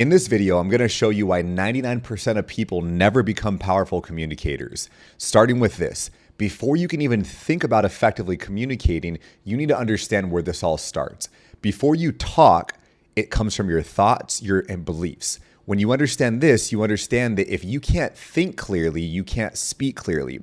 In this video, I'm going to show you why 99% of people never become powerful communicators. Starting with this, before you can even think about effectively communicating, you need to understand where this all starts. Before you talk, it comes from your thoughts, and beliefs. When you understand this, you understand that if you can't think clearly, you can't speak clearly.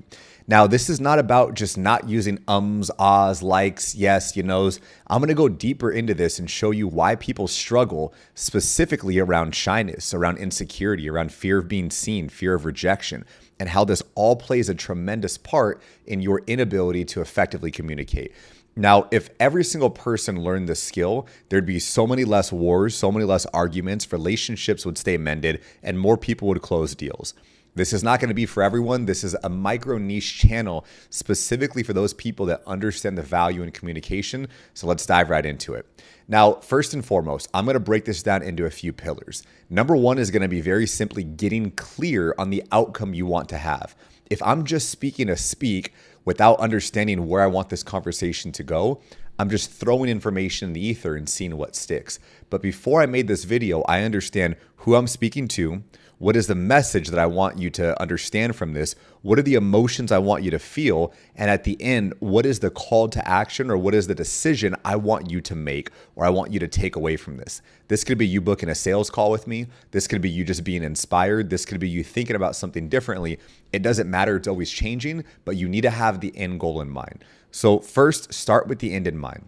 Now, this is not about just not using ums, ahs, likes, yes, you knows. I'm going to go deeper into this and show you why people struggle specifically around shyness, around insecurity, around fear of being seen, fear of rejection, and how this all plays a tremendous part in your inability to effectively communicate. Now, if every single person learned this skill, there'd be so many less wars, so many less arguments, relationships would stay mended, and more people would close deals. This is not going to be for everyone. This is a micro niche channel specifically for those people that understand the value in communication. So let's dive right into it. Now, first and foremost, I'm going to break this down into a few pillars. Number one is going to be very simply getting clear on the outcome you want to have. If I'm just speaking to speak without understanding where I want this conversation to go, I'm just throwing information in the ether and seeing what sticks. But before I made this video, I understand who I'm speaking to. What is the message that I want you to understand from this? What are the emotions I want you to feel? And at the end, what is the call to action or what is the decision I want you to make or I want you to take away from this? This could be you booking a sales call with me. This could be you just being inspired. This could be you thinking about something differently. It doesn't matter. It's always changing, but you need to have the end goal in mind. So first, start with the end in mind.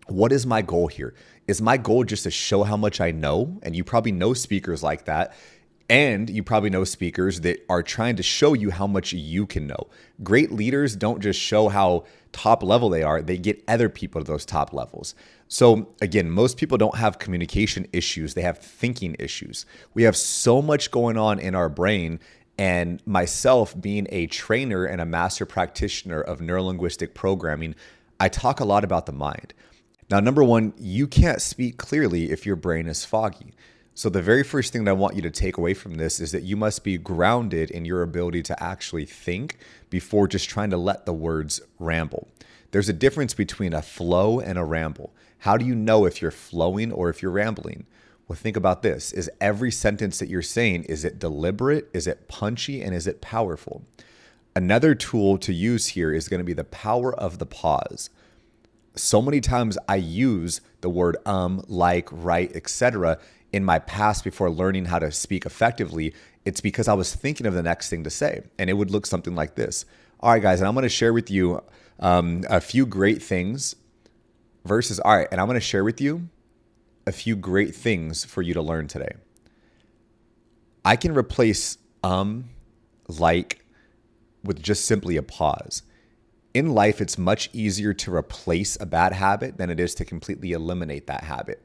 What is my goal here? Is my goal just to show how much I know? And you probably know speakers like that. And you probably know speakers that are trying to show you how much you can know. Great leaders don't just show how top level they are, they get other people to those top levels. So again, most people don't have communication issues, they have thinking issues. We have so much going on in our brain, and myself being a trainer and a master practitioner of NeuroLinguistic Programming, I talk a lot about the mind. Now, number one, you can't speak clearly if your brain is foggy. So the very first thing that I want you to take away from this is that you must be grounded in your ability to actually think before just trying to let the words ramble. There's a difference between a flow and a ramble. How do you know if you're flowing or if you're rambling? Well, think about this. Is every sentence that you're saying, is it deliberate? Is it punchy? And is it powerful? Another tool to use here is going to be the power of the pause. So many times I use the word like, right, etc. in my past before learning how to speak effectively. It's because I was thinking of the next thing to say, and it would look something like this. All right, guys, and I'm going to share with you a few great things versus, all right, and I'm going to share with you a few great things for you to learn today. I can replace like with just simply a pause. In life, it's much easier to replace a bad habit than it is to completely eliminate that habit.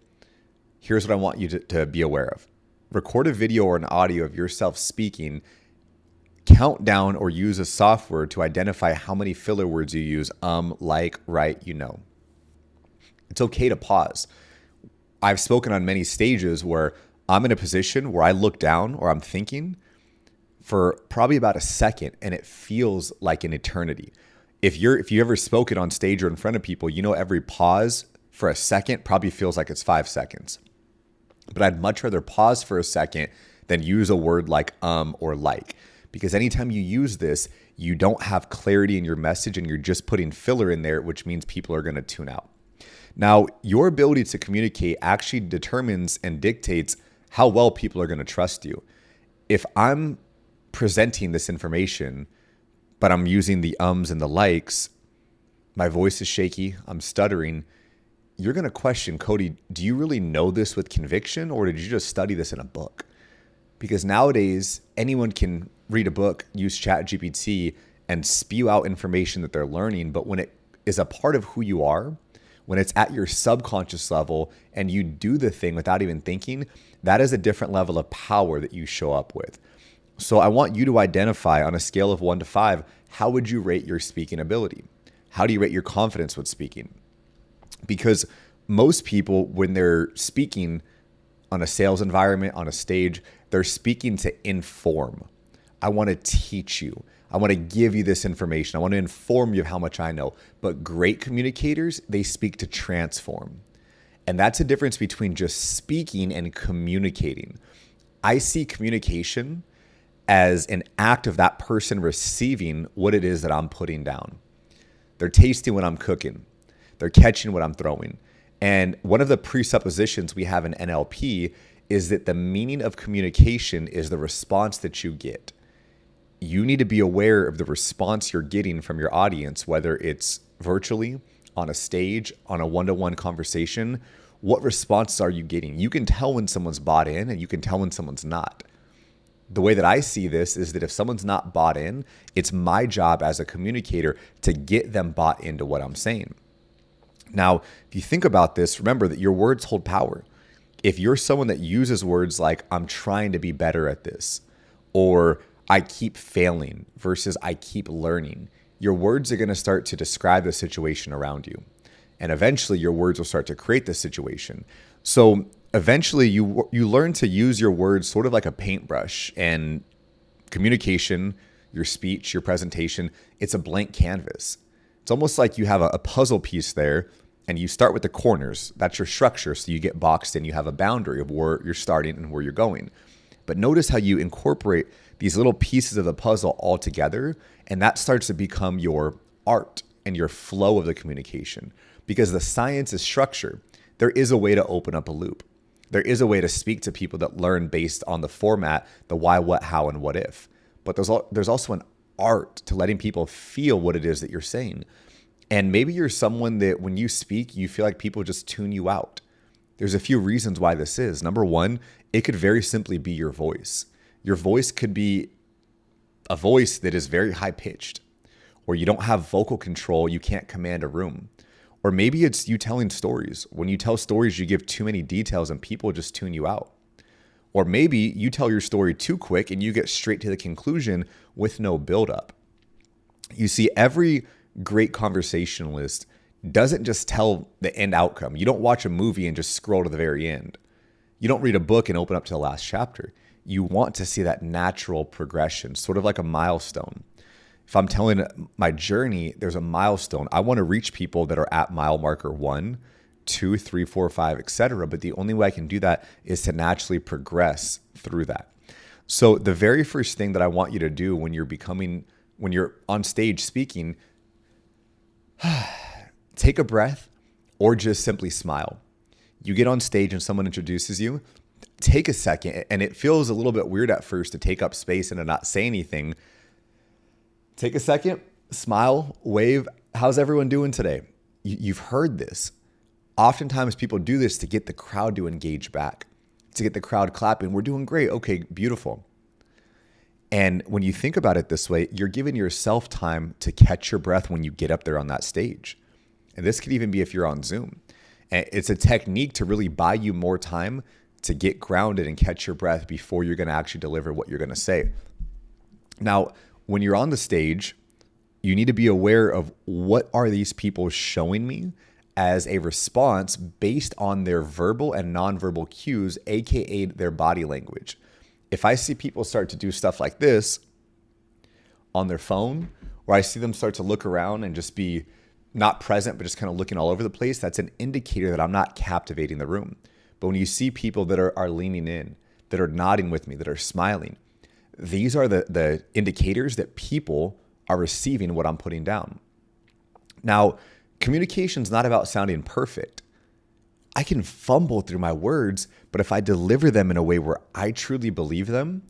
Here's what I want you to be aware of. Record a video or an audio of yourself speaking, count down or use a software to identify how many filler words you use, like, right, you know. It's okay to pause. I've spoken on many stages where I'm in a position where I look down or I'm thinking for probably about a second and it feels like an eternity. If you ever spoken on stage or in front of people, you know every pause for a second probably feels like it's 5 seconds. But I'd much rather pause for a second than use a word like or like. Because anytime you use this, you don't have clarity in your message and you're just putting filler in there, which means people are going to tune out. Now, your ability to communicate actually determines and dictates how well people are going to trust you. If I'm presenting this information, but I'm using the ums and the likes, my voice is shaky, I'm stuttering, you're going to question, Kody, do you really know this with conviction or did you just study this in a book? Because nowadays, anyone can read a book, use ChatGPT, and spew out information that they're learning. But when it is a part of who you are, when it's at your subconscious level and you do the thing without even thinking, that is a different level of power that you show up with. So I want you to identify on a scale of 1 to 5, how would you rate your speaking ability? How do you rate your confidence with speaking? Because most people, when they're speaking on a sales environment, on a stage, they're speaking to inform. I want to teach you. I want to give you this information. I want to inform you of how much I know. But great communicators, they speak to transform. And that's a difference between just speaking and communicating. I see communication as an act of that person receiving what it is that I'm putting down. They're tasting what I'm cooking. They're catching what I'm throwing. And one of the presuppositions we have in NLP is that the meaning of communication is the response that you get. You need to be aware of the response you're getting from your audience, whether it's virtually, on a stage, on a one-to-one conversation. What responses are you getting? You can tell when someone's bought in and you can tell when someone's not. The way that I see this is that if someone's not bought in, it's my job as a communicator to get them bought into what I'm saying. Now, if you think about this, remember that your words hold power. If you're someone that uses words like, I'm trying to be better at this, or I keep failing versus I keep learning, your words are going to start to describe the situation around you. And eventually your words will start to create this situation. So eventually you learn to use your words sort of like a paintbrush, and communication, your speech, your presentation, it's a blank canvas. It's almost like you have a puzzle piece there, and you start with the corners. That's your structure. So you get boxed in, you have a boundary of where you're starting and where you're going. But notice how you incorporate these little pieces of the puzzle all together, and that starts to become your art and your flow of the communication. Because the science is structure. There is a way to open up a loop. There is a way to speak to people that learn based on the format, the why, what, how, and what if. But there's also an art to letting people feel what it is that you're saying. And maybe you're someone that when you speak, you feel like people just tune you out. There's a few reasons why this is. Number one, it could very simply be your voice. Your voice could be a voice that is very high pitched, or you don't have vocal control, you can't command a room. Or maybe it's you telling stories. When you tell stories, you give too many details and people just tune you out. Or maybe you tell your story too quick and you get straight to the conclusion with no buildup. You see, every great conversationalist doesn't just tell the end outcome. You don't watch a movie and just scroll to the very end. You don't read a book and open up to the last chapter. You want to see that natural progression, sort of like a milestone. If I'm telling my journey, there's a milestone. I want to reach people that are at mile marker 1, 2, 3, 4, 5, etc. But the only way I can do that is to naturally progress through that. So the very first thing that I want you to do when you're on stage speaking, take a breath or just simply smile. You get on stage and someone introduces you, take a second, and it feels a little bit weird at first to take up space and to not say anything. Take a second, smile, wave. How's everyone doing today? You've heard this. Oftentimes people do this to get the crowd to engage back, to get the crowd clapping. We're doing great. Okay, beautiful. And when you think about it this way, you're giving yourself time to catch your breath when you get up there on that stage. And this could even be if you're on Zoom. And it's a technique to really buy you more time to get grounded and catch your breath before you're going to actually deliver what you're going to say. Now, when you're on the stage, you need to be aware of what are these people showing me as a response based on their verbal and nonverbal cues, aka their body language. If I see people start to do stuff like this on their phone, or I see them start to look around and just be not present, but just kind of looking all over the place, that's an indicator that I'm not captivating the room. But when you see people that are leaning in, that are nodding with me, that are smiling, these are the indicators that people are receiving what I'm putting down. Now, communication is not about sounding perfect. I can fumble through my words, but if I deliver them in a way where I truly believe them,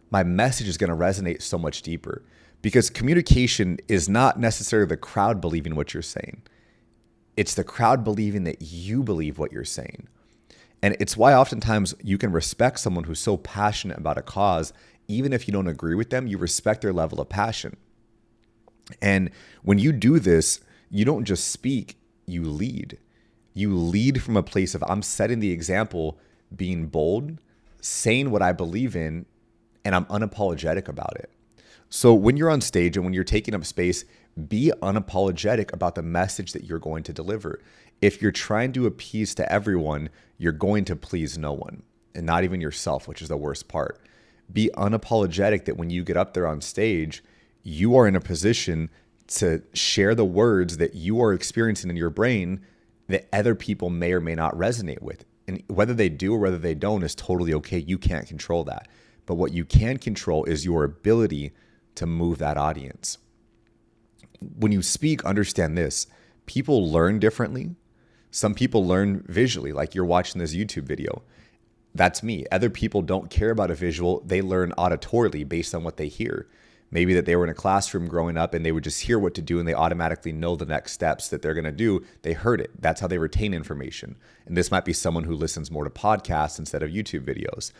my message is going to resonate so much deeper. Because communication is not necessarily the crowd believing what you're saying. It's the crowd believing that you believe what you're saying. And it's why oftentimes you can respect someone who's so passionate about a cause. Even if you don't agree with them, you respect their level of passion. And when you do this, you don't just speak, you lead. You lead from a place of I'm setting the example, being bold, saying what I believe in, and I'm unapologetic about it. So when you're on stage and when you're taking up space, be unapologetic about the message that you're going to deliver. If you're trying to appease to everyone, you're going to please no one, and not even yourself, which is the worst part. Be unapologetic that when you get up there on stage, you are in a position to share the words that you are experiencing in your brain that other people may or may not resonate with. And whether they do or whether they don't is totally okay. You can't control that. But what you can control is your ability to move that audience. When you speak, understand this. People learn differently. Some people learn visually, like you're watching this YouTube video. That's me. Other people don't care about a visual. They learn auditorily based on what they hear. Maybe that they were in a classroom growing up and they would just hear what to do and they automatically know the next steps that they're going to do. They heard it. That's how they retain information. And this might be someone who listens more to podcasts instead of YouTube videos.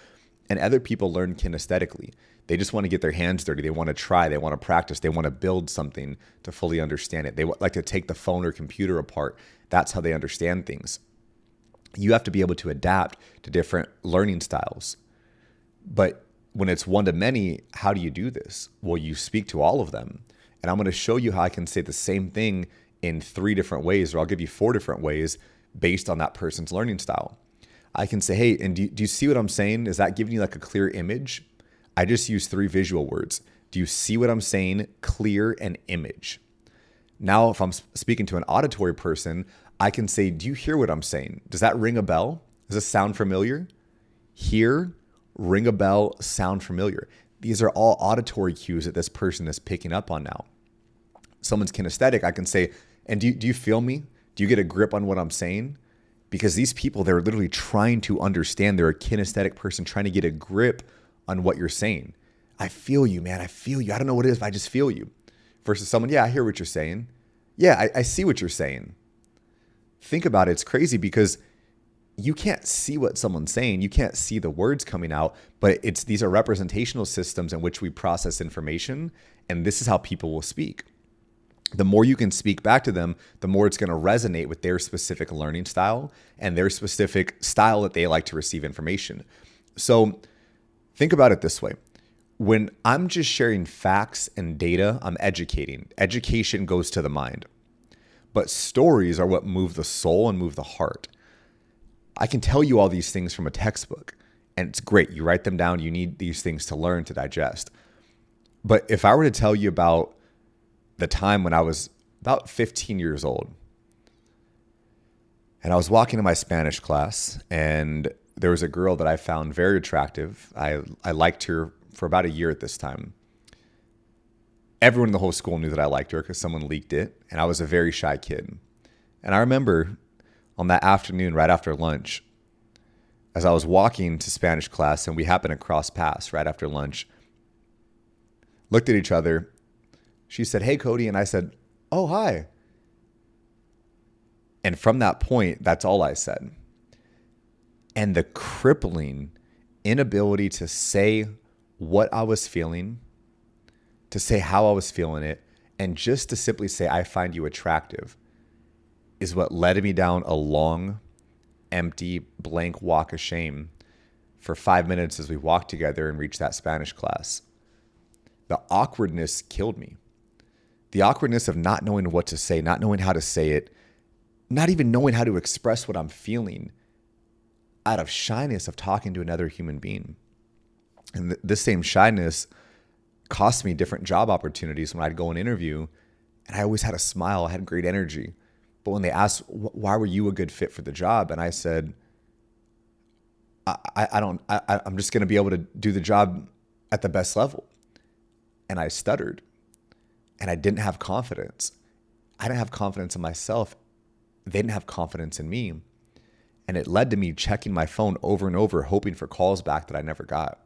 And other people learn kinesthetically. They just want to get their hands dirty. They want to try. They want to practice. They want to build something to fully understand it. They like to take the phone or computer apart. That's how they understand things. You have to be able to adapt to different learning styles. But when it's one to many, how do you do this? Well, you speak to all of them. And I'm going to show you how I can say the same thing in 3 different ways, or I'll give you 4 different ways based on that person's learning style. I can say, hey, and do you see what I'm saying? Is that giving you like a clear image? I just use 3 visual words. Do you see what I'm saying? Clear and image. Now, if I'm speaking to an auditory person, I can say, do you hear what I'm saying? Does that ring a bell? Does this sound familiar? Hear, ring a bell, sound familiar. These are all auditory cues that this person is picking up on now. Someone's kinesthetic, I can say, and do you feel me? Do you get a grip on what I'm saying? Because these people, they're literally trying to understand. They're a kinesthetic person trying to get a grip on what you're saying. I feel you, man. I feel you. I don't know what it is, but I just feel you. Versus someone, yeah, I hear what you're saying. Yeah, I see what you're saying. Think about it. It's crazy because you can't see what someone's saying. You can't see the words coming out, but these are representational systems in which we process information, and this is how people will speak. The more you can speak back to them, the more it's going to resonate with their specific learning style and their specific style that they like to receive information. So think about it this way. When I'm just sharing facts and data, I'm educating. Education goes to the mind. But stories are what move the soul and move the heart. I can tell you all these things from a textbook, and it's great. You write them down. You need these things to learn, to digest. But if I were to tell you about the time when I was about 15 years old, and I was walking to my Spanish class, and there was a girl that I found very attractive. I liked her for about a year at this time. Everyone in the whole school knew that I liked her because someone leaked it, and I was a very shy kid. And I remember on that afternoon, right after lunch, as I was walking to Spanish class, and we happened to cross paths right after lunch, looked at each other. She said, "Hey, Kody," and I said, "Oh, hi." And from that point, that's all I said. And the crippling inability to say what I was feeling, to say how I was feeling it, and just to simply say, "I find you attractive," is what led me down a long, empty, blank walk of shame for 5 minutes as we walked together and reached that Spanish class. The awkwardness killed me. The awkwardness of not knowing what to say, not knowing how to say it, not even knowing how to express what I'm feeling out of shyness of talking to another human being. And this same shyness cost me different job opportunities when I'd go and interview, and I always had a smile, I had great energy. But when they asked, why were you a good fit for the job? And I said, I'm just going to be able to do the job at the best level. And I stuttered, and I didn't have confidence. I didn't have confidence in myself. They didn't have confidence in me. And it led to me checking my phone over and over, hoping for calls back that I never got.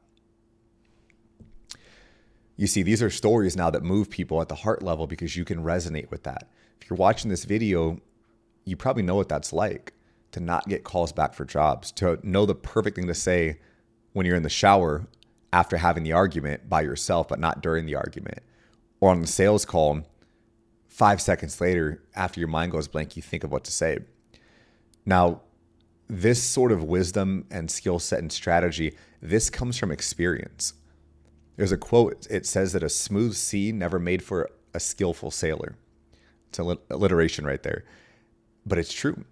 You see, these are stories now that move people at the heart level because you can resonate with that. If you're watching this video, you probably know what that's like, to not get calls back for jobs, to know the perfect thing to say when you're in the shower after having the argument by yourself, but not during the argument. Or on the sales call, 5 seconds later, after your mind goes blank, you think of what to say. Now, this sort of wisdom and skill set and strategy, this comes from experience. There's a quote, it says that a smooth sea never made for a skillful sailor. It's an alliteration right there. But it's true.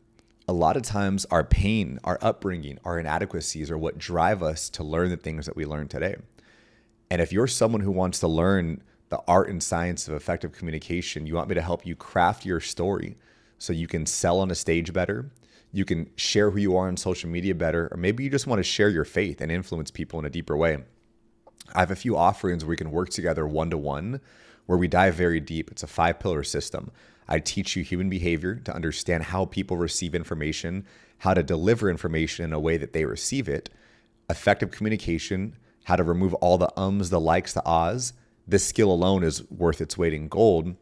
A lot of times our pain, our upbringing, our inadequacies are what drive us to learn the things that we learn today. And if you're someone who wants to learn the art and science of effective communication, you want me to help you craft your story so you can sell on a stage better. You can share who you are on social media better, or maybe you just want to share your faith and influence people in a deeper way. I have a few offerings where we can work together one-to-one, where we dive very deep. It's a 5-pillar system. I teach you human behavior to understand how people receive information, how to deliver information in a way that they receive it, effective communication, how to remove all the ums, the likes, the ahs. This skill alone is worth its weight in gold.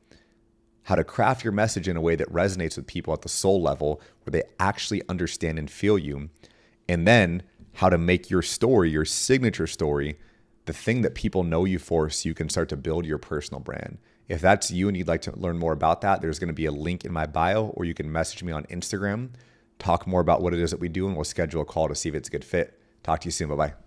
How to craft your message in a way that resonates with people at the soul level, where they actually understand and feel you. And then how to make your story, your signature story, the thing that people know you for, so you can start to build your personal brand. If that's you and you'd like to learn more about that, there's going to be a link in my bio, or you can message me on Instagram, talk more about what it is that we do, and we'll schedule a call to see if it's a good fit. Talk to you soon. Bye-bye.